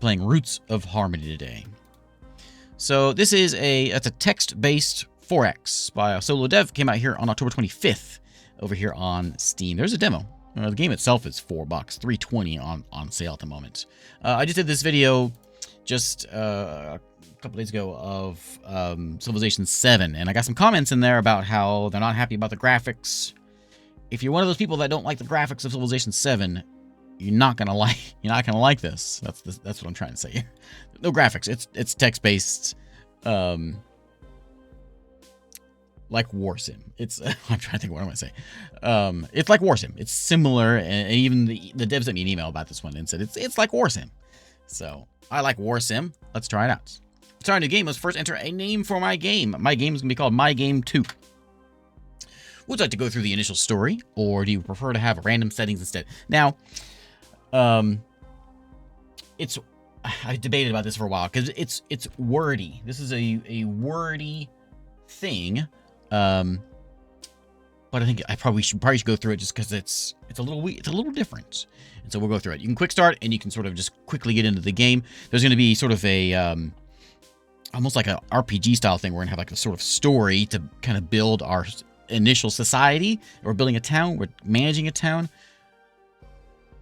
playing Roots of Harmony today. So this is a text-based 4X by a solo dev. Came out here on October 25th over here on Steam. There's a demo. The game itself is $4, $3.20 on sale at the moment. I just did this video just a couple days ago of Civilization 7, and I got some comments in there about how they're not happy about the graphics. If you're one of those people that don't like the graphics of Civilization 7, you're not gonna like this. That's what I'm trying to say. No graphics. It's text-based, like warsim. It's I'm trying to think what I'm gonna say. It's like warsim. It's similar, and even the devs sent me an email about this one and said it's like warsim. So I like warsim. Let's try it out. Starting a game, let's first enter a name for my game. My game is gonna be called My Game 2. Would you like to go through the initial story, or do you prefer to have random settings instead? Now, I debated about this for a while because it's wordy. This is a wordy thing, but I think I probably should go through it just because it's a little different. And so we'll go through it. You can quick start, and you can sort of just quickly get into the game. There's going to be sort of a almost like an RPG style thing. We're going to have like a sort of story to kind of build our initial society. We're building a town. We're managing a town.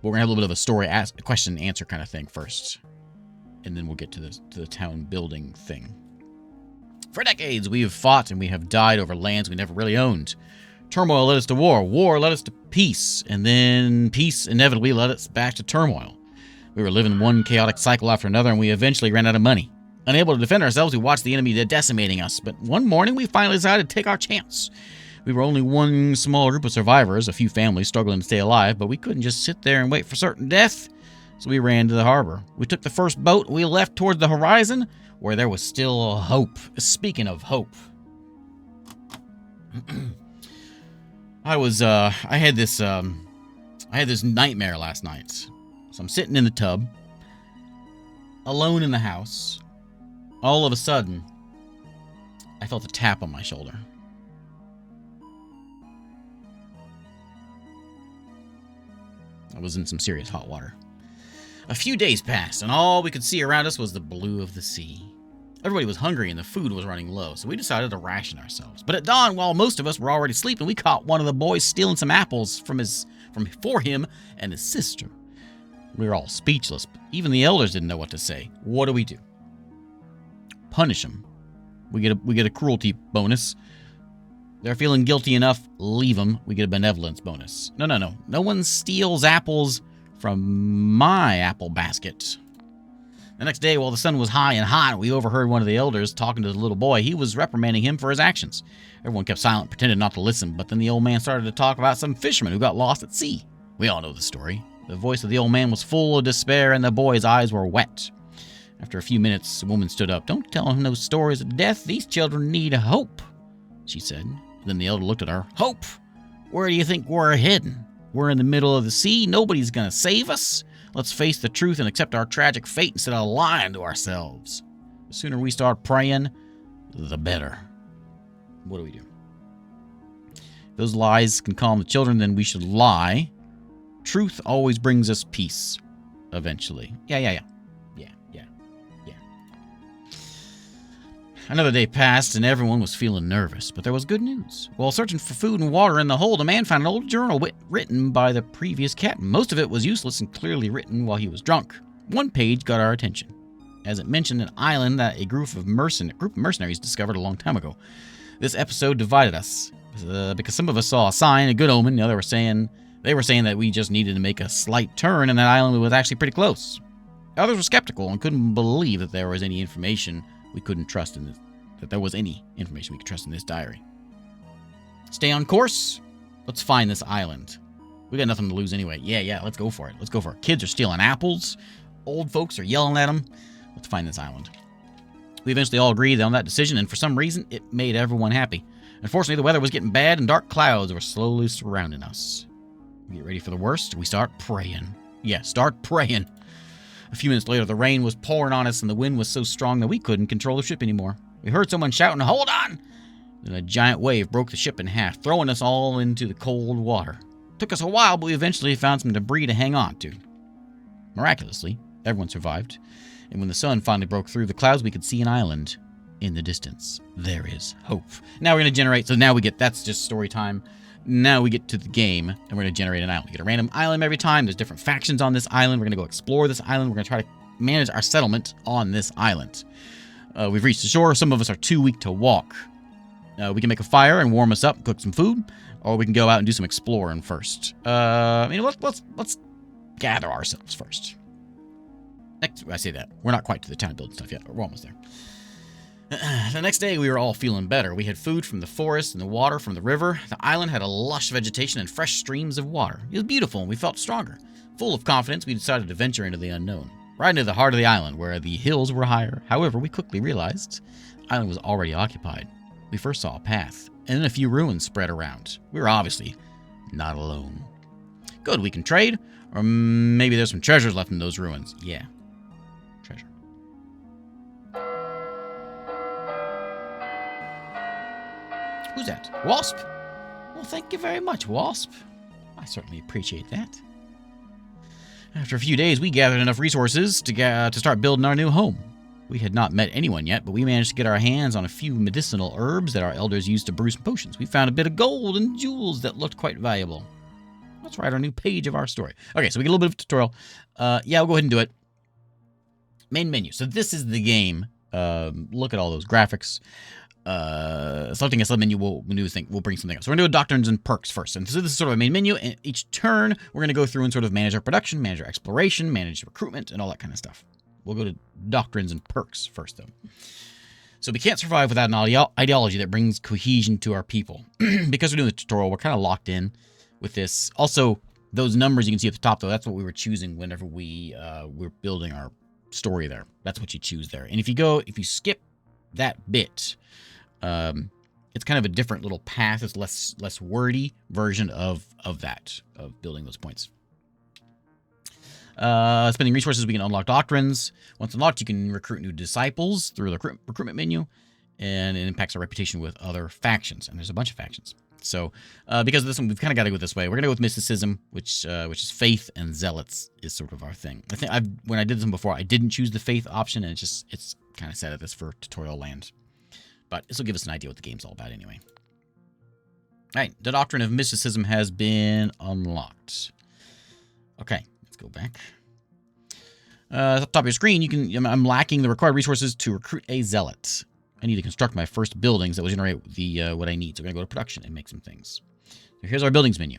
We're going to have a little bit of a story, question and answer kind of thing first. And then we'll get to the town building thing. For decades, we have fought and we have died over lands we never really owned. Turmoil led us to war. War led us to peace. And then peace inevitably led us back to turmoil. We were living one chaotic cycle after another, and we eventually ran out of money. Unable to defend ourselves, we watched the enemy decimating us. But one morning, we finally decided to take our chance. We were only one small group of survivors, a few families struggling to stay alive, but we couldn't just sit there and wait for certain death. So we ran to the harbor. We took the first boat, and we left towards the horizon, where there was still hope. Speaking of hope, I had this nightmare last night. So I'm sitting in the tub, alone in the house. All of a sudden, I felt a tap on my shoulder. I was in some serious hot water. A few days passed, and all we could see around us was the blue of the sea. Everybody was hungry, and the food was running low, so we decided to ration ourselves. But at dawn, while most of us were already sleeping, we caught one of the boys stealing some apples for him and his sister. We were all speechless. Even the elders didn't know what to say. What do we do? Punish them. We get a cruelty bonus. They're feeling guilty enough, leave them. We get a benevolence bonus. No. No one steals apples from my apple basket. The next day, while the sun was high and hot, we overheard one of the elders talking to the little boy. He was reprimanding him for his actions. Everyone kept silent, pretended not to listen, but then the old man started to talk about some fisherman who got lost at sea. We all know the story. The voice of the old man was full of despair, and the boy's eyes were wet. After a few minutes, the woman stood up. "Don't tell him no stories of death. These children need hope," she said. Then the elder looked at her. "Hope? Where do you think we're heading? We're in the middle of the sea. Nobody's going to save us. Let's face the truth and accept our tragic fate instead of lying to ourselves. The sooner we start praying, the better." What do we do? If those lies can calm the children, then we should lie. Truth always brings us peace, eventually. Yeah. Another day passed, and everyone was feeling nervous, but there was good news. While searching for food and water in the hold, a man found an old journal written by the previous captain. Most of it was useless and clearly written while he was drunk. One page got our attention, as it mentioned an island that a group of mercenaries discovered a long time ago. This episode divided us, because some of us saw a sign, a good omen. The other were saying that we just needed to make a slight turn, and that island was actually pretty close. Others were skeptical and couldn't believe that there was any information we couldn't trust in this, that there was any information we could trust in this diary. Stay on course. Let's find this island. We got nothing to lose anyway. Yeah, let's go for it. Kids are stealing apples. Old folks are yelling at them. Let's find this island. We eventually all agreed on that decision, and for some reason, it made everyone happy. Unfortunately, the weather was getting bad, and dark clouds were slowly surrounding us. We get ready for the worst. We start praying. Yeah, start praying. A few minutes later, the rain was pouring on us, and the wind was so strong that we couldn't control the ship anymore. We heard someone shouting, "Hold on!" Then a giant wave broke the ship in half, throwing us all into the cold water. It took us a while, but we eventually found some debris to hang on to. Miraculously, Everyone survived. And when the sun finally broke through the clouds, we could see an island in the distance. There is hope. Now we're going to generate. So now we get, that's just story time. Now we get to the game, and we're going to generate an island. We get a random island every time. There's different factions on this island. We're going to go explore this island. We're going to try to manage our settlement on this island. We've reached the shore. Some of us are too weak to walk. We can make a fire and warm us up, cook some food, or we can go out and do some exploring first. Let's gather ourselves first. I say that. We're not quite to the town building stuff yet, but we're almost there. The next day, we were all feeling better. We had food from the forest and the water from the river. The island had a lush vegetation and fresh streams of water. It was beautiful, and we felt stronger. Full of confidence, we decided to venture into the unknown, right into the heart of the island, where the hills were higher. However, we quickly realized the island was already occupied. We first saw a path, and then a few ruins spread around. We were obviously not alone. Good, we can trade, or maybe there's some treasures left in those ruins. Yeah. Treasure. Who's that? Wasp? Well, thank you very much, Wasp. I certainly appreciate that. After a few days, we gathered enough resources to start building our new home. We had not met anyone yet, but we managed to get our hands on a few medicinal herbs that our elders used to brew some potions. We found a bit of gold and jewels that looked quite valuable. Let's write our new page of our story. Okay, so we get a little bit of tutorial. Yeah, we'll go ahead and do it. Main menu. So this is the game. Look at all those graphics. Selecting a sub menu will bring something else. So we're going to do doctrines and perks first. And so this is sort of a main menu. And each turn, we're going to go through and sort of manage our production, manage our exploration, manage recruitment, and all that kind of stuff. We'll go to doctrines and perks first, though. So we can't survive without an ideology that brings cohesion to our people. Because we're doing the tutorial, we're kind of locked in with this. Also, those numbers you can see at the top, though, that's what we were choosing whenever we were building our story there. That's what you choose there. And if you skip that bit, it's kind of a different little path. It's less wordy version of building those points. Spending resources, we can unlock doctrines. Once unlocked, you can recruit new disciples through the recruitment menu, and it impacts our reputation with other factions. And there's a bunch of factions. So, because of this one, we've kind of got to go this way. We're gonna go with mysticism, which is faith, and zealots is sort of our thing. I think when I did this one before, I didn't choose the faith option, and it's kind of set at this for tutorial land. But this will give us an idea what the game's all about anyway. All right, the doctrine of mysticism has been unlocked. Okay, let's go back. At the top of your screen, I'm lacking the required resources to recruit a zealot. I need to construct my first buildings that will generate the what I need. So we're going to go to production and make some things. So here's our buildings menu.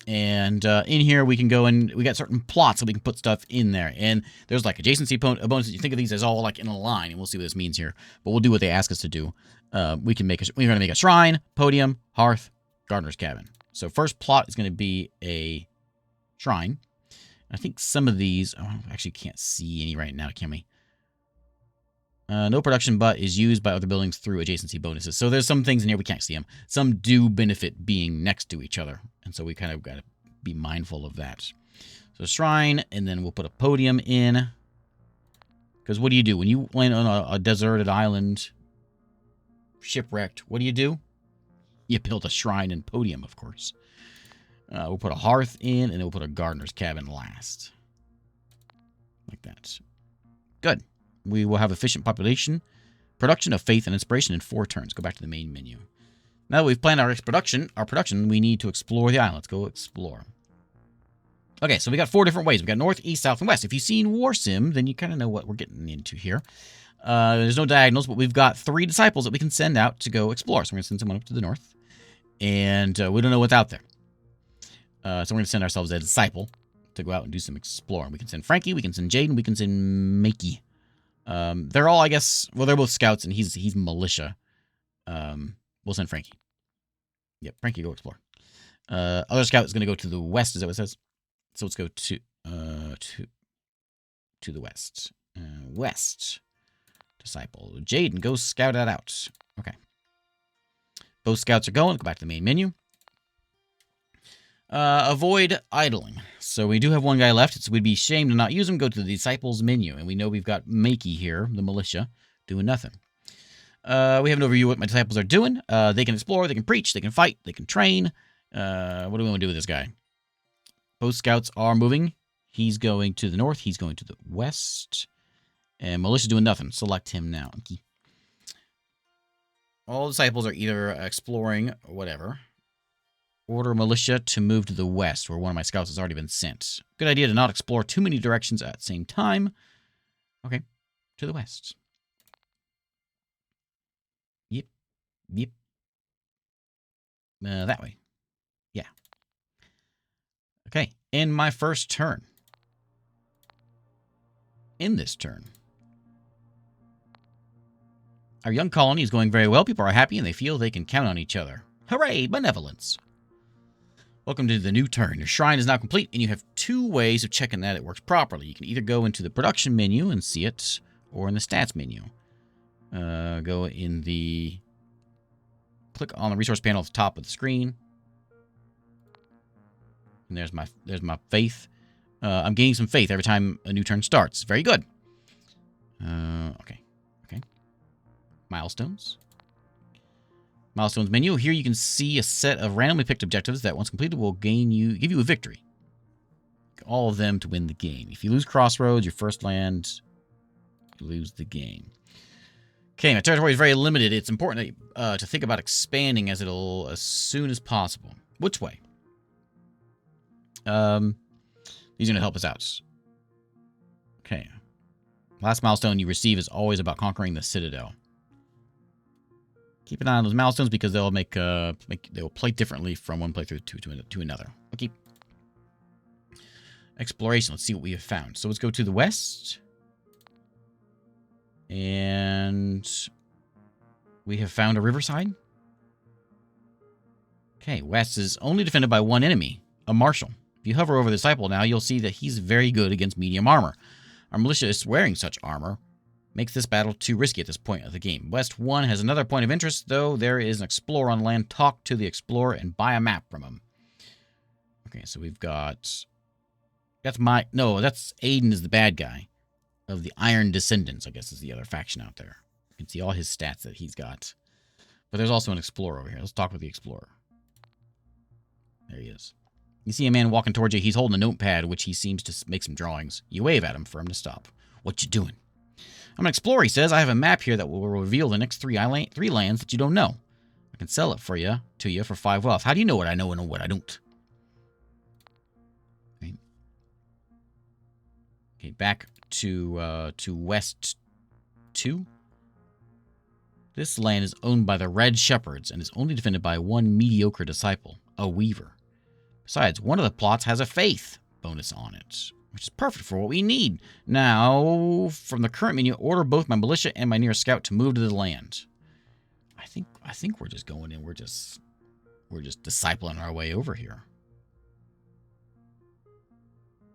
And in here, we can go and we got certain plots that we can put stuff in there. And there's like adjacency bonuses. You think of these as all like in a line, and we'll see what this means here. But we'll do what they ask us to do. We're going to make a shrine, podium, hearth, gardener's cabin. So first plot is going to be a shrine. I think some of these, I actually can't see any right now, can we? No production but is used by other buildings through adjacency bonuses. So there's some things in here we can't see them. Some do benefit being next to each other. And so we kind of got to be mindful of that. So shrine, and then we'll put a podium in. Because what do you do? When you land on a deserted island, shipwrecked, what do? You build a shrine and podium, of course. We'll put a hearth in, and then we'll put a gardener's cabin last. Like that. Good. We will have efficient production of faith and inspiration in 4 turns. Go back to the main menu. Now that we've planned our production, we need to explore the island. Let's go explore. Okay, so we got 4 different ways. We got north, east, south, and west. If you've seen Warsim, then you kind of know what we're getting into here. There's no diagonals, but we've got 3 disciples that we can send out to go explore. So we're going to send someone up to the north. And we don't know what's out there. So we're going to send ourselves a disciple to go out and do some exploring. We can send Frankie, we can send Jaden, we can send Makey. They're all, I guess, well, they're both scouts, and he's militia. We'll send Frankie. Yep, Frankie, go explore. Other scout is going to go to the west, is that what it says? So let's go to the west. West. Disciple. Jaden, go scout that out. Okay. Both scouts are going. Go back to the main menu. Avoid idling. So we do have one guy left. So we'd be ashamed to not use him. Go to the disciples menu. And we know we've got Makey here, the militia, doing nothing. We have an overview of what my disciples are doing. They can explore, they can preach, they can fight, they can train. What do we want to do with this guy? Both scouts are moving. He's going to the north. He's going to the west. And Militia's doing nothing. Select him now. Okay. All disciples are either exploring or whatever. Order militia to move to the west, where one of my scouts has already been sent. Good idea to not explore too many directions at the same time. Okay, to the west. Yep, yep. That way. Yeah. Okay, in my first turn. In this turn. Our young colony is going very well. People are happy and they feel they can count on each other. Hooray, benevolence. Welcome to the new turn. Your shrine is now complete, and you have two ways of checking that it works properly. You can either go into the production menu and see it, or in the stats menu. Go in the... Click on the resource panel at the top of the screen. And there's my faith. I'm gaining some faith every time a new turn starts. Very good. Okay. Milestones. Milestones menu. Here you can see a set of randomly picked objectives that, once completed, will give you a victory. All of them to win the game. If you lose Crossroads, your first land, you lose the game. Okay, my territory is very limited. It's important to think about expanding as soon as possible. Which way? These are going to help us out. Okay. Last milestone you receive is always about conquering the Citadel. Keep an eye on those milestones because they'll they will play differently from one playthrough to another. Okay. Exploration. Let's see what we have found. So let's go to the west. And we have found a riverside. Okay, west is only defended by one enemy, a marshal. If you hover over the disciple now, you'll see that he's very good against medium armor. Our militia is wearing such armor. Makes this battle too risky at this point of the game. West 1 has another point of interest, though. There is an explorer on land. Talk to the explorer and buy a map from him. Okay, so we've got... that's Aiden is the bad guy of the Iron Descendants, I guess is the other faction out there. You can see all his stats that he's got. But there's also an explorer over here. Let's talk with the explorer. There he is. You see a man walking towards you. He's holding a notepad, which he seems to make some drawings. You wave at him for him to stop. What you doing? I'm an explorer, he says. I have a map here that will reveal the next three lands that you don't know. I can sell it to you for 5 wealth. How do you know what I know and what I don't? Okay, back to West 2. This land is owned by the Red Shepherds and is only defended by one mediocre disciple, a weaver. Besides, one of the plots has a faith bonus on it, which is perfect for what we need. Now, from the current menu, order both my militia and my nearest scout to move to the land. I think we're just going in. We're just discipling our way over here.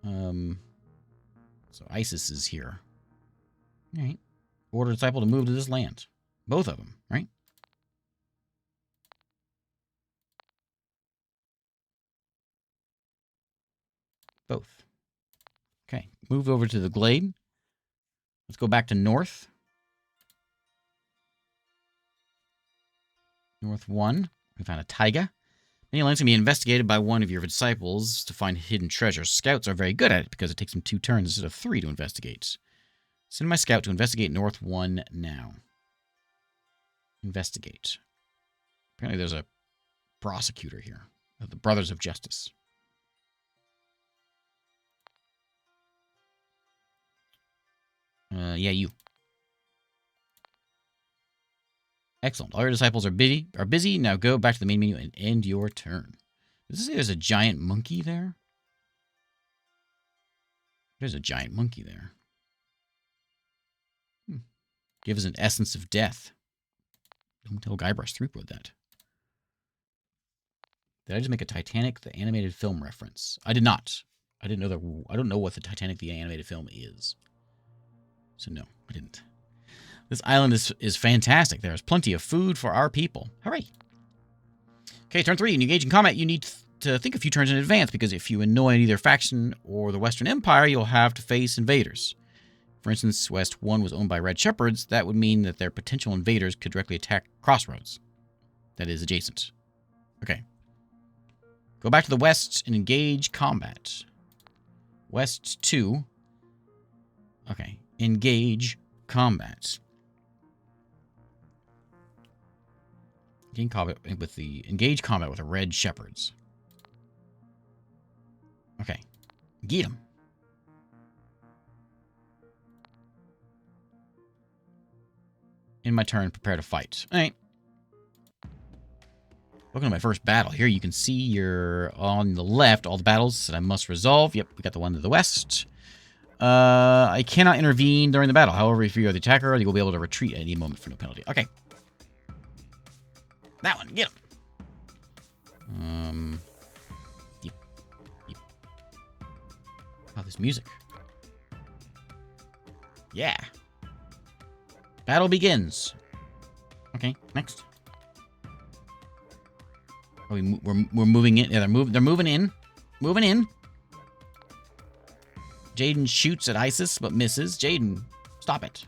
So ISIS is here. All right. Order disciple to move to this land. Both of them, right? Both. Okay. Move over to the glade. Let's go back to north. North 1. We found a taiga. Many lands can be investigated by one of your disciples to find hidden treasures. Scouts are very good at it because it takes them 2 turns instead of 3 to investigate. Send my scout to investigate North 1 now. Investigate. Apparently there's a prosecutor here. The Brothers of Justice. Yeah, you. Excellent. All your disciples are busy. Now go back to the main menu and end your turn. Does it say there's a giant monkey there? There's a giant monkey there. Give us an essence of death. Don't tell Guybrush Threepwood that. Did I just make a Titanic the animated film reference? I did not. I didn't know that. I don't know what the Titanic the animated film is. So no, I didn't. This island is fantastic. There's plenty of food for our people. Hooray. Okay, turn 3. When you engage in combat, you need to think a few turns in advance, because if you annoy either faction or the Western Empire, you'll have to face invaders. For instance, West 1 was owned by Red Shepherds. That would mean that their potential invaders could directly attack Crossroads. That is adjacent. Okay. Go back to the west and engage combat. West 2. Okay. Engage combat. Engage combat with the red shepherds. Okay. Get him. In my turn, prepare to fight. All right. Welcome to my first battle. Here you can see you're on the left, all the battles that I must resolve. Yep, we got the one to the west. I cannot intervene during the battle. However, if you are the attacker, you will be able to retreat at any moment for no penalty. Okay. That one, get him. Yep. Oh, this music. Yeah. Battle begins. Okay, next. Oh, we're moving in. Yeah, they're moving in. Moving in. Jaden shoots at Isis, but misses. Jaden, stop it.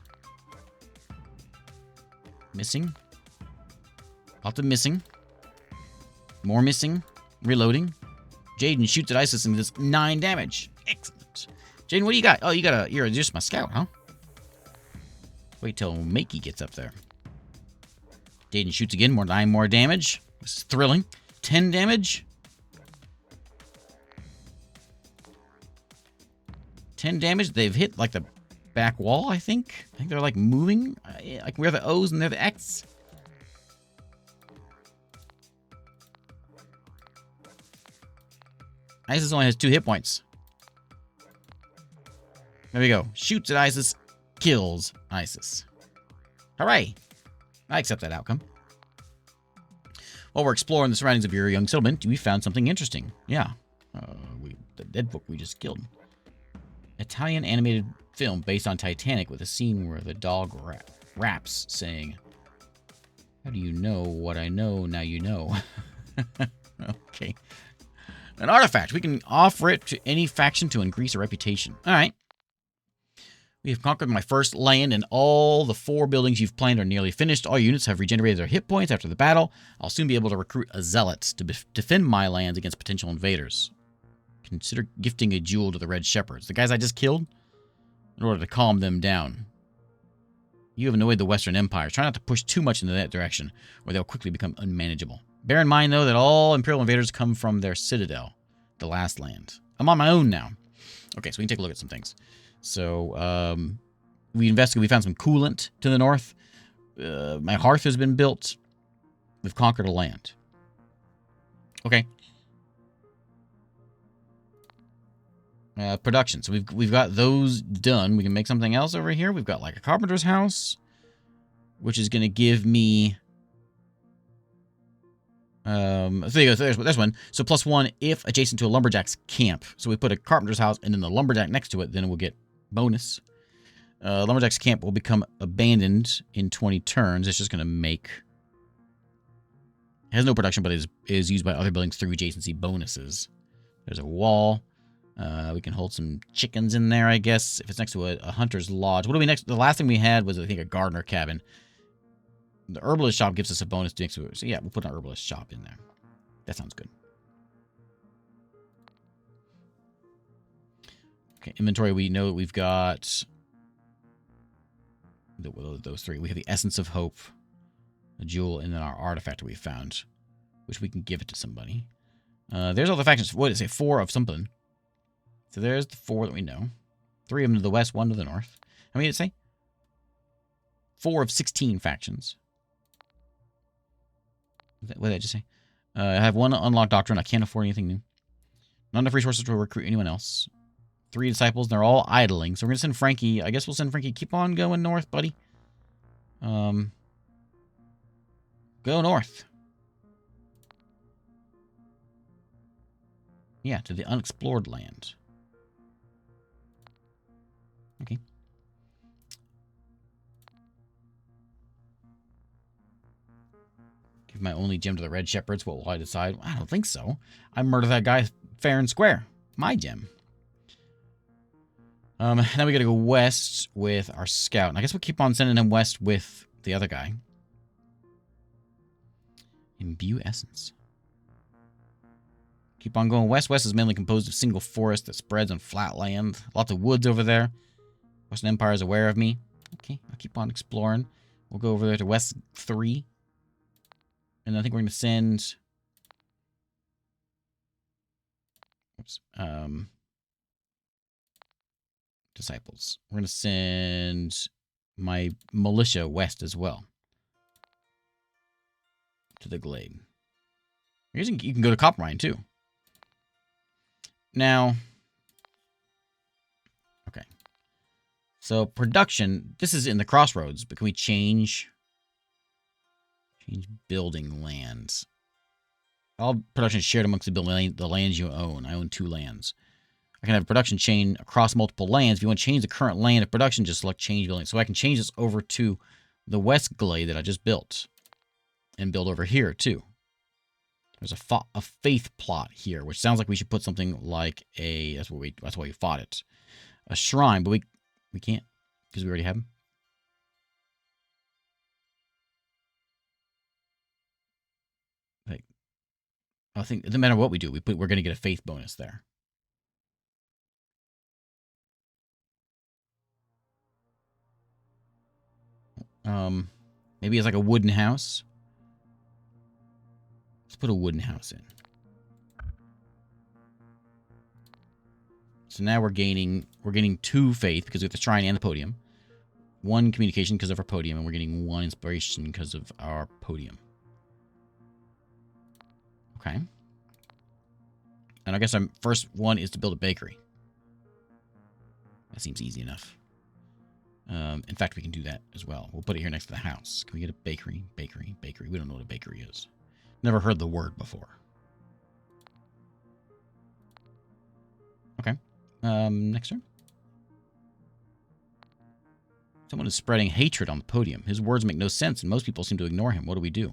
Missing. Lots of missing. More missing. Reloading. Jaden shoots at Isis and does 9 damage. Excellent. Jaden, what do you got? Oh, you're just my scout, huh? Wait till Makey gets up there. Jaden shoots again. 9 more damage. This is thrilling. 10 damage. 10 damage. They've hit like the back wall, I think. I think they're like moving. Like we're the O's and they're the X. Isis only has 2 hit points. There we go. Shoots at Isis. Kills Isis. Hooray. I accept that outcome. While we're exploring the surroundings of your young settlement, we found something interesting. Yeah. The dead book we just killed. Italian animated film based on Titanic with a scene where the dog raps saying, "How do you know what I know? Now you know." Okay. An artifact. We can offer it to any faction to increase a reputation. All right. We have conquered my first land, and all the 4 buildings you've planned are nearly finished. All units have regenerated their hit points after the battle. I'll soon be able to recruit a zealot to defend my lands against potential invaders. Consider gifting a jewel to the Red Shepherds, the guys I just killed, in order to calm them down. You have annoyed the Western Empire. Try not to push too much into that direction, or they'll quickly become unmanageable. Bear in mind, though, that all Imperial invaders come from their citadel, the last land. I'm on my own now. Okay, so we can take a look at some things. So, we investigated. We found some coolant to the north. My hearth has been built. We've conquered a land. Okay. Production. So we've got those done. We can make something else over here. We've got like a carpenter's house, which is going to give me. So there you go. There's one. So +1 if adjacent to a lumberjack's camp. So we put a carpenter's house and then the lumberjack next to it. Then we'll get bonus. Lumberjack's camp will become abandoned in 20 turns. It's just going to make... It has no production, but is used by other buildings through adjacency bonuses. There's a wall. We can hold some chickens in there, I guess, if it's next to a hunter's lodge. What do we next? The last thing we had was, I think, a gardener cabin. The herbalist shop gives us a bonus next to it. So, yeah, we'll put an herbalist shop in there. That sounds good. Okay, inventory, we know we've got those 3. We have the Essence of Hope, a jewel, and then our artifact that we found, which we can give it to somebody. There's all the factions. What did it say? 4 of something. So there's the 4 that we know. 3 of them to the west, 1 to the north. How many did it say? 4 of 16 factions. What did I just say? I have 1 unlocked doctrine. I can't afford anything new. Not enough resources to recruit anyone else. 3 disciples, and they're all idling. So we're going to send Frankie. I guess we'll send Frankie. Keep on going north, buddy. Go north. Yeah, to the unexplored land. Okay. Give my only gem to the Red Shepherds. What will I decide? I don't think so. I murder that guy fair and square. My gem. Now we gotta go west with our scout. And I guess we'll keep on sending him west with the other guy. Imbue essence. Keep on going west. West is mainly composed of single forest that spreads on flat land. Lots of woods over there. Western Empire is aware of me. Okay, I'll keep on exploring. We'll go over there to West 3. And I think we're going to send... Oops. Disciples. We're going to send my militia west as well. To the glade. You can go to copper mine too. Now, okay. So production, this is in the crossroads, but can we change building lands? All production is shared amongst the lands you own. I own 2 lands. I can have a production chain across multiple lands. If you want to change the current land of production, just select change building. So I can change this over to the west glade that I just built. And build over here too. There's a faith plot here, which sounds like we should put something like a... That's why we fought it. A shrine, but we can't because we already have them. Like, I think it doesn't matter what we do. We're going to get a faith bonus there. Maybe it's like a wooden house. Let's put a wooden house in. So now we're gaining 2 faith because we have the shrine and the podium. 1 communication because of our podium, and we're getting 1 inspiration because of our podium. Okay. And I guess our first one is to build a bakery. That seems easy enough. In fact, we can do that as well. We'll put it here next to the house. Can we get a bakery? Bakery, bakery. We don't know what a bakery is. Never heard the word before. Okay. Next turn. Someone is spreading hatred on the podium. His words make no sense, and most people seem to ignore him. What do we do?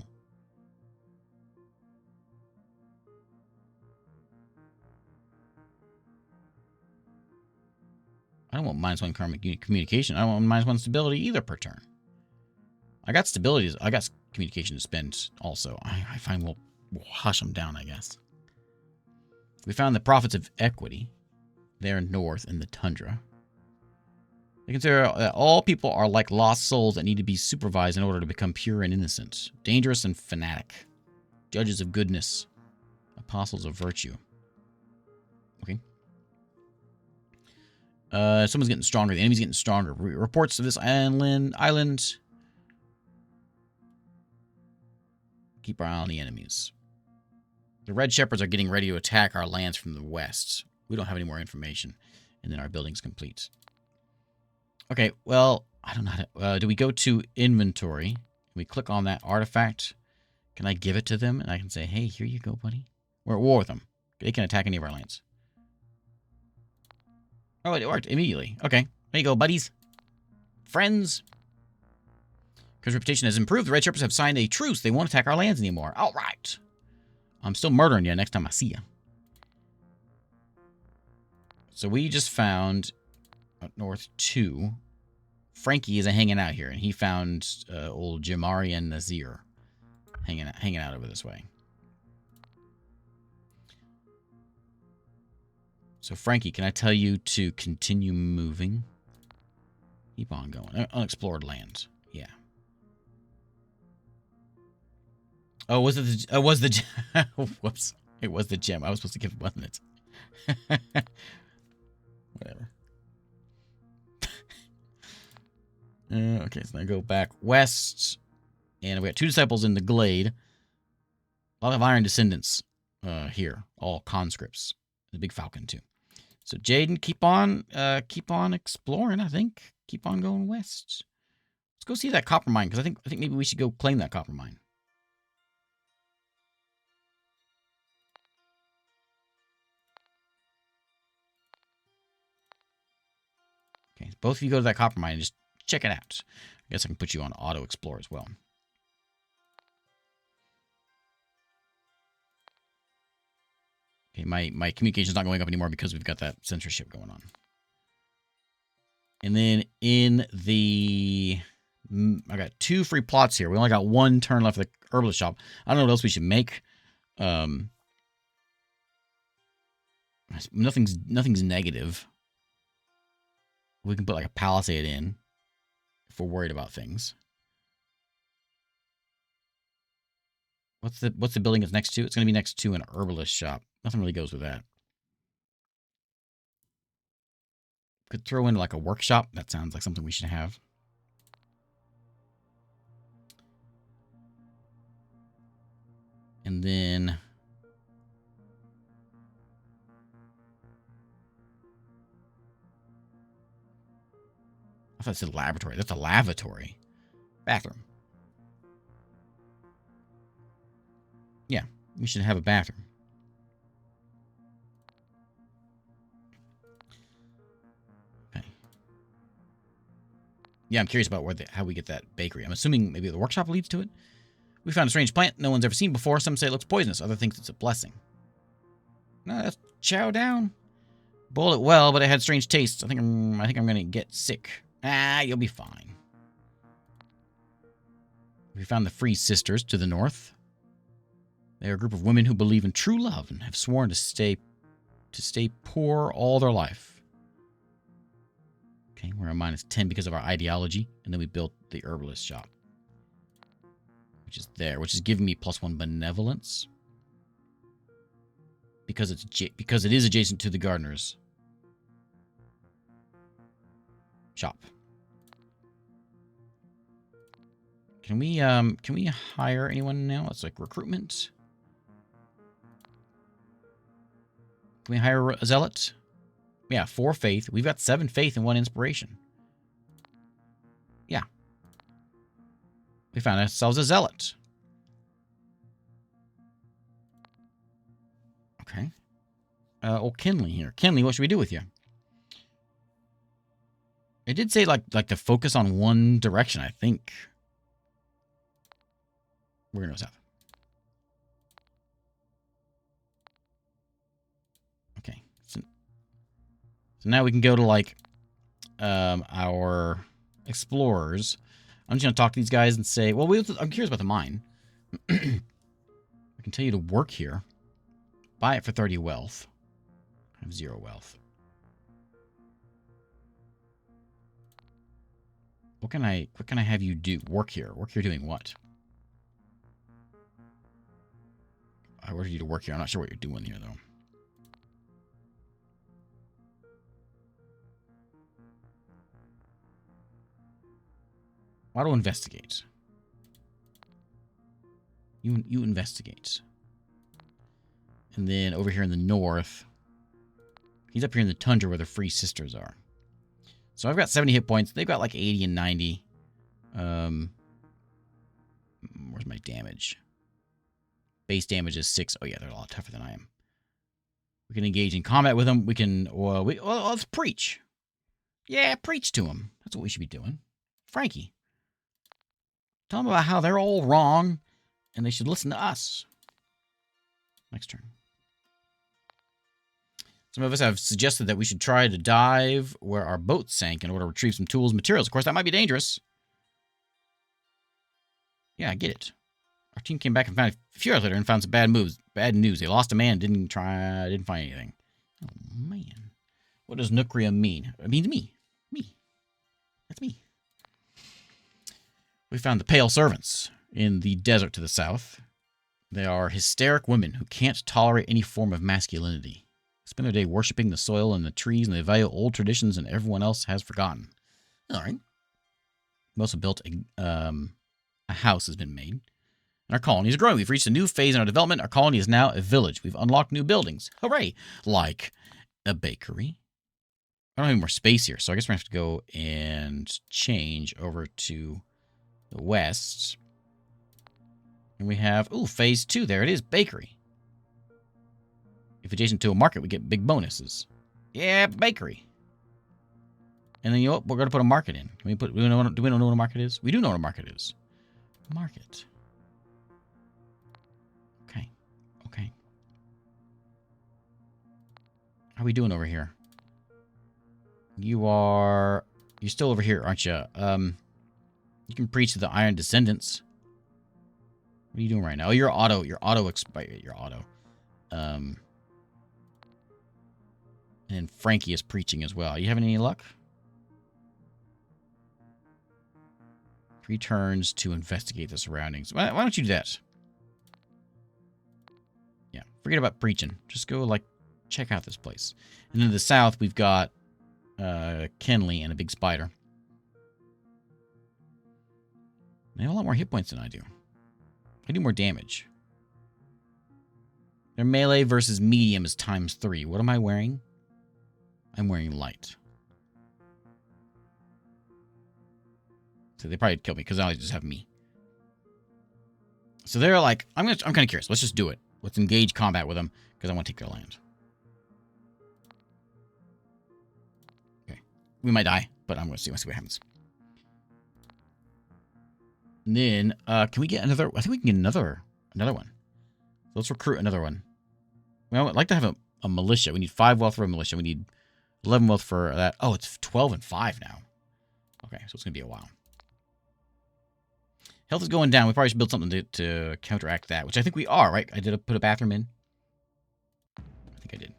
I don't want -1 karmic communication. I don't want -1 stability either per turn. I got stability. I got communication to spend also. I find we'll hush them down, I guess. We found the prophets of equity. They're north in the tundra. They consider that all people are like lost souls that need to be supervised in order to become pure and innocent. Dangerous and fanatic. Judges of goodness. Apostles of virtue. Okay. Someone's getting stronger. The enemy's getting stronger. Reports of this island. Keep our eye on the enemies. The red shepherds are getting ready to attack our lands from the west. We don't have any more information. And then our building's complete. Okay, well, I don't know how to... do we go to inventory? Can we click on that artifact? Can I give it to them? And I can say, hey, here you go, buddy. We're at war with them. They can attack any of our lands. Oh, it worked immediately. Okay, there you go, buddies. Friends. Because reputation has improved, the red shepherds have signed a truce. They won't attack our lands anymore. All right. I'm still murdering you next time I see you. So we just found up north 2. Frankie is hanging out here, and he found old Jamari and Nazir hanging out over this way. So Frankie, can I tell you to continue moving? Keep on going. Unexplored lands. Yeah. Oh, was it the... was the... Whoops. It was the gem. I was supposed to give it, wasn't it? Whatever. Okay, so I go back west. And we got 2 disciples in the glade. A lot of iron descendants here. All conscripts. The big falcon, too. So Jaden, keep on exploring, I think. Keep on going west. Let's go see that copper mine, because I think maybe we should go claim that copper mine. Okay, both of you go to that copper mine and just check it out. I guess I can put you on auto explore as well. Okay, my communication's not going up anymore because we've got that censorship going on. And then in the... I got 2 free plots here. We only got 1 turn left for the herbalist shop. I don't know what else we should make. Nothing's negative. We can put like a palisade in if we're worried about things. What's the building it's next to? It's going to be next to an herbalist shop. Nothing really goes with that. Could throw in like a workshop. That sounds like something we should have. And then I thought it said laboratory. That's a lavatory. Bathroom. Yeah, we should have a bathroom. Okay. Yeah, I'm curious about how we get that bakery. I'm assuming maybe the workshop leads to it. We found a strange plant no one's ever seen before. Some say it looks poisonous. Others think it's a blessing. No, that's chow down. Boil it well, but it had strange tastes. I think I'm gonna get sick. Ah, you'll be fine. We found the Free Sisters to the north. They are a group of women who believe in true love and have sworn to stay poor all their life. Okay, we're at -10 because of our ideology, and then we built the herbalist shop, which is there, which is giving me +1 benevolence because it is adjacent to the gardener's shop. Can we hire anyone now? It's like recruitment. Can we hire a zealot? Yeah, 4 faith. We've got 7 faith and 1 inspiration. Yeah. We found ourselves a zealot. Okay. Kinley here. Kinley, what should we do with you? It did say like to focus on one direction, I think. We're gonna go south. Okay. So now we can go to like our explorers. I'm just gonna talk to these guys and say, well, I'm curious about the mine. I can tell you to work here. Buy it for 30 wealth. I have 0 wealth. What can I have you do? Work here. Work here doing what? I ordered you to work here. I'm not sure what you're doing here, though. Why do investigate? You investigate. And then over here in the north, he's up here in the tundra where the Free Sisters are. So I've got 70 hit points. They've got like 80 and 90. Where's my damage? Base damage is 6. Oh yeah, they're a lot tougher than I am. We can engage in combat with them. We can, let's preach. Yeah, preach to them. That's what we should be doing. Frankie. Tell them about how they're all wrong and they should listen to us. Next turn. Some of us have suggested that we should try to dive where our boat sank in order to retrieve some tools and materials. Of course, that might be dangerous. Yeah, I get it. Our team came back and found a few hours later and found some bad news. They lost a man, didn't find anything. Oh, man. What does Nookrium mean? It means me. Me. That's me. We found the Pale Servants in the desert to the south. They are hysteric women who can't tolerate any form of masculinity. They spend their day worshipping the soil and the trees, and they value old traditions and everyone else has forgotten. All right. We also built a house has been made. And our colony is growing. We've reached a new phase in our development. Our colony is now a village. We've unlocked new buildings. Hooray! Like a bakery. I don't have any more space here, so I guess we're going to have to go and change over to the west. And we have, phase 2. There it is, bakery. If adjacent to a market, we get big bonuses. Yeah, bakery. And then, you know what? We're going to put a market in. Do we know what a market is? We do know what a market is. Market. Okay. How are we doing over here? You're still over here, aren't you? You can preach to the Iron Descendants. What are you doing right now? Oh, you're auto. And then Frankie is preaching as well. Are you having any luck? 3 turns to investigate the surroundings. Why don't you do that? Yeah, forget about preaching. Just go, like, check out this place. And then to the south, we've got Kenley and a big spider. They have a lot more hit points than I do. I do more damage. Their melee versus medium is ×3. What am I wearing? I'm wearing light. So they probably kill me because now they just have me. So they're like, I'm kind of curious. Let's just do it. Let's engage combat with them because I want to take their land. Okay, we might die, but I'm going to see what happens. And then, can we get another? I think we can get another one. So let's recruit another one. Well, I'd like to have a militia. We need 5 wealth for a militia. We need 11 wealth for that. Oh, it's 12 and 5 now. Okay, so it's going to be a while. Health is going down. We probably should build something to counteract that, which I think we are, right? I did put a bathroom in. I think I did.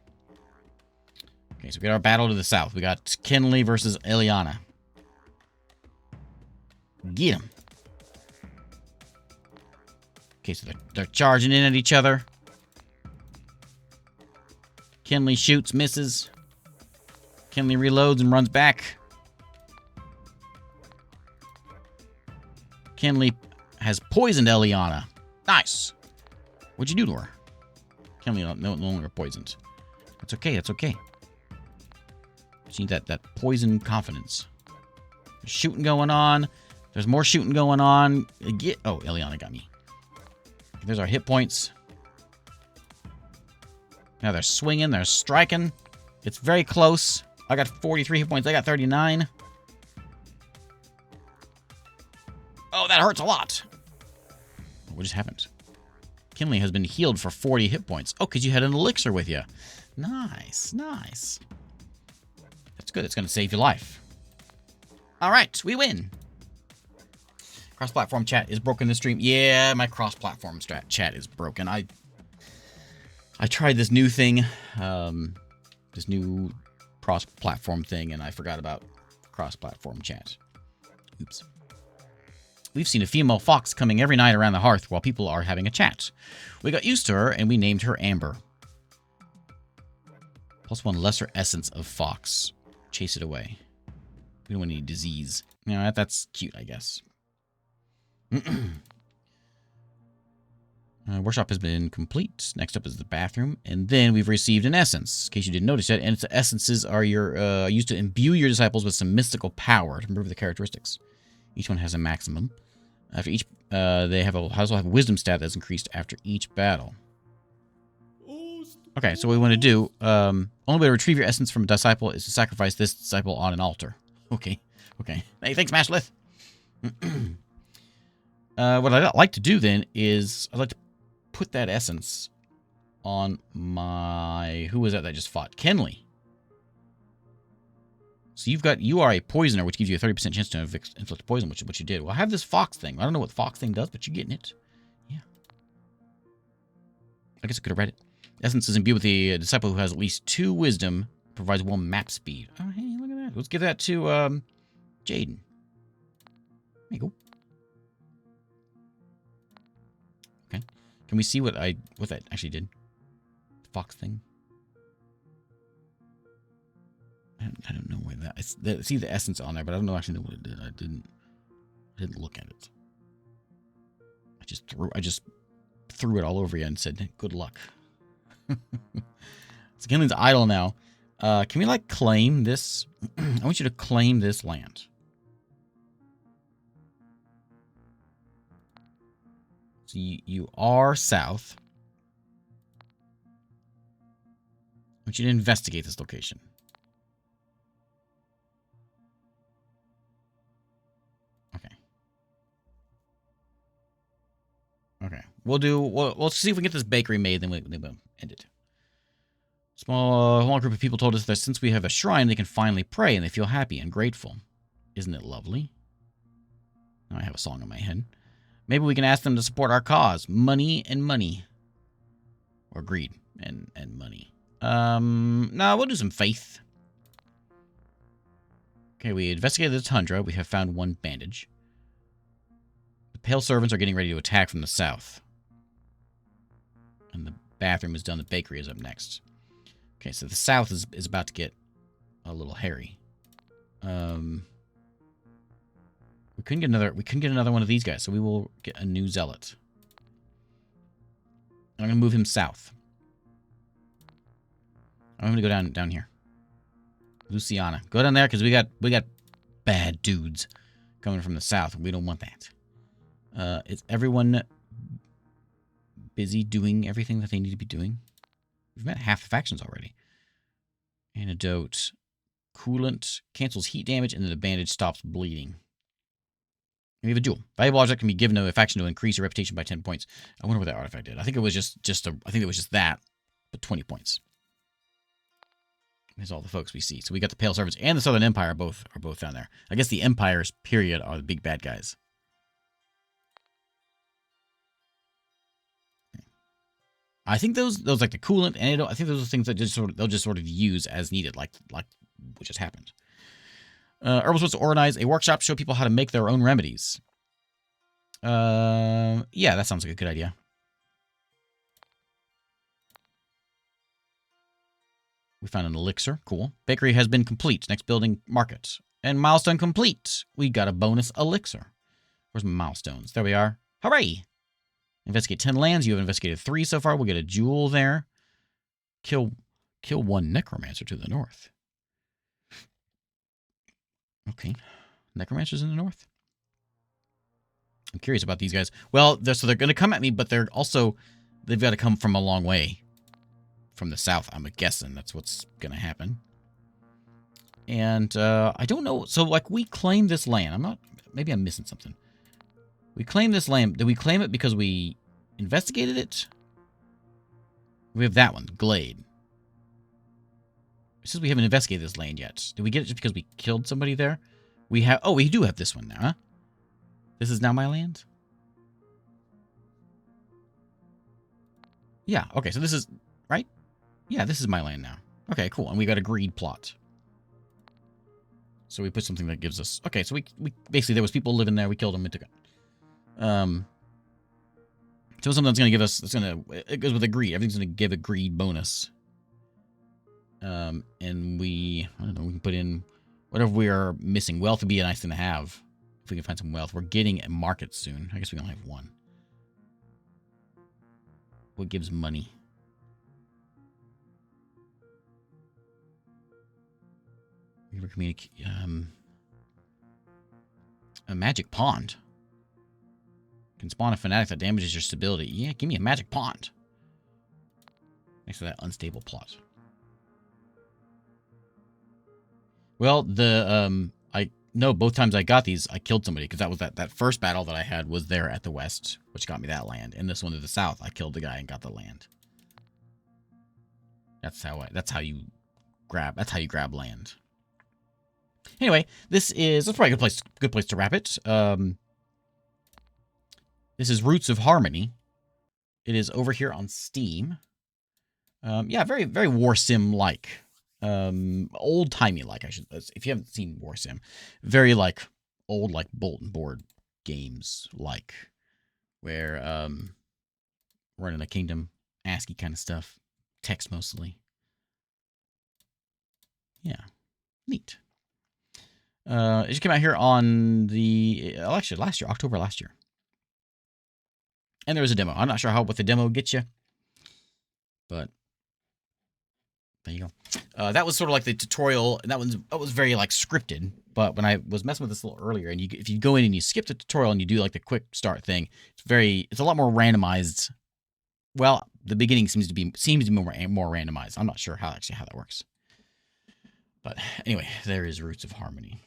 Okay, so we got our battle to the south. We got Kenley versus Eliana. Get him. Okay, so they're charging in at each other. Kenley shoots, misses. Kenley reloads and runs back. Kenley has poisoned Eliana. Nice. What'd you do to her? Kenley no longer poisoned. That's okay, that's okay. She needs that poison confidence. There's shooting going on. There's more shooting going on. Oh, Eliana got me. There's our hit points. Now they're swinging, they're striking. It's very close. I got 43 hit points. I got 39. Oh, that hurts a lot. What just happened? Kenley has been healed for 40 hit points. Oh, because you had an elixir with you. Nice, nice. That's good. It's going to save your life. All right, we win. Cross-platform chat is broken this stream. Yeah, my cross-platform chat is broken. I tried this new thing, this new cross-platform thing, and I forgot about cross-platform chat. Oops. We've seen a female fox coming every night around the hearth while people are having a chat. We got used to her, and we named her Amber. +1 lesser essence of fox. Chase it away. We don't want any disease. You know, that's cute, I guess. Workshop has been complete. Next up is the bathroom. And then we've received an essence, in case you didn't notice yet. And its essences are used to imbue your disciples with some mystical power to improve the characteristics. Each one has a maximum. After each, they also have a wisdom stat that's increased after each battle. Okay, so what we want to do, only way to retrieve your essence from a disciple is to sacrifice this disciple on an altar. Okay, okay. Hey, thanks, Mashlith. What I'd like to do then is I'd like to put that essence on my... Who was that just fought? Kenley. So you are a poisoner, which gives you a 30% chance to inflict poison, which is what you did. Well, I have this fox thing. I don't know what the fox thing does, but you're getting it. Yeah. I guess I could have read it. Essence is imbued with the disciple who has at least 2 wisdom, provides 1 map speed. Oh, hey, look at that. Let's give that to Jaden. There you go. Okay. Can we see what that actually did? Fox thing. I don't know where that. I see the essence on there, but I don't actually know what it did. I didn't look at it. I just threw it all over you and said, "Good luck." So Kenley's idle now. Can we like claim this? I want you to claim this land. So you are south. I want you to investigate this location. Okay. We'll see if we can get this bakery made, then we'll end it. Small group of people told us that since we have a shrine, they can finally pray and they feel happy and grateful. Isn't it lovely? Now I have a song in my head. Maybe we can ask them to support our cause. Money and money. Or greed and money. No, we'll do some faith. Okay, we investigated the tundra. We have found one bandage. The pale servants are getting ready to attack from the south. And the bathroom is done. The bakery is up next. Okay, so the south is about to get a little hairy. We couldn't get another one of these guys, so we will get a new zealot. And I'm gonna move him south. I'm gonna go down here. Luciana. Go down there because we got bad dudes coming from the south. We don't want that. Is everyone busy doing everything that they need to be doing? We've met half the factions already. Antidote. Coolant. Cancels heat damage, and then the bandage stops bleeding. We have a jewel. Valuable object can be given to a faction to increase your reputation by 10 points. I wonder what that artifact did. I think it was just that, but 20 points. There's all the folks we see. So we got the Pale Servants and the Southern Empire are both down there. I guess the Empires, period, are the big bad guys. I think those like the coolant and I think those are things that they'll just sort of use as needed, like what just happened. Herbal supposed to organize a workshop, show people how to make their own remedies. Yeah, that sounds like a good idea. We found an elixir. Cool. Bakery has been complete. Next building, market. And milestone complete. We got a bonus elixir. Where's my milestones? There we are. Hooray! Investigate 10 lands. You have investigated 3 so far. We'll get a jewel there. Kill one necromancer to the north. Okay. Necromancers in the north? I'm curious about these guys. Well, they're going to come at me, but they've got to come from a long way. From the south, I'm guessing that's what's going to happen. And I don't know. So, like, we claim this land. Maybe I'm missing something. We claim this land. Did we claim it because we investigated it? We have that one, Glade. It says we haven't investigated this land yet. Did we get it just because we killed somebody there? We have. Oh, we do have this one now, huh? This is now my land? Yeah, okay, so this is... Right? Yeah, this is my land now. Okay, cool. And we got a greed plot. So we put something that gives us... Okay, so we basically, there was people living there. We killed them. We took it. So something that's going to give us... It goes with a greed. Everything's going to give a greed bonus. And I don't know, we can put in whatever we are missing. Wealth would be a nice thing to have. If we can find some wealth. We're getting a market soon. I guess we only have one. What gives money? A magic pond. Can spawn a fanatic that damages your stability. Yeah, give me a magic pond. Next to that unstable plot. Well, I know both times I got these, I killed somebody because that was that first battle that I had was there at the west, which got me that land, and this one to the south, I killed the guy and got the land. That's how you grab land. Anyway, that's probably a good place to wrap it. This is Roots of Harmony. It is over here on Steam. Yeah, very very warsim like. Old timey like, I should, if you haven't seen warsim, very like old like bulletin board games like, where running a kingdom, ASCII kind of stuff, text mostly. Yeah, neat. It just came out here on October last year, and there was a demo. I'm not sure what the demo gets you, but there you go. That was sort of like the tutorial, and that was very like scripted. But when I was messing with this a little earlier, and if you go in and you skip the tutorial and you do like the quick start thing, it's a lot more randomized. Well, the beginning seems to be more randomized. I'm not sure how that works. But anyway, there is Roots of Harmony.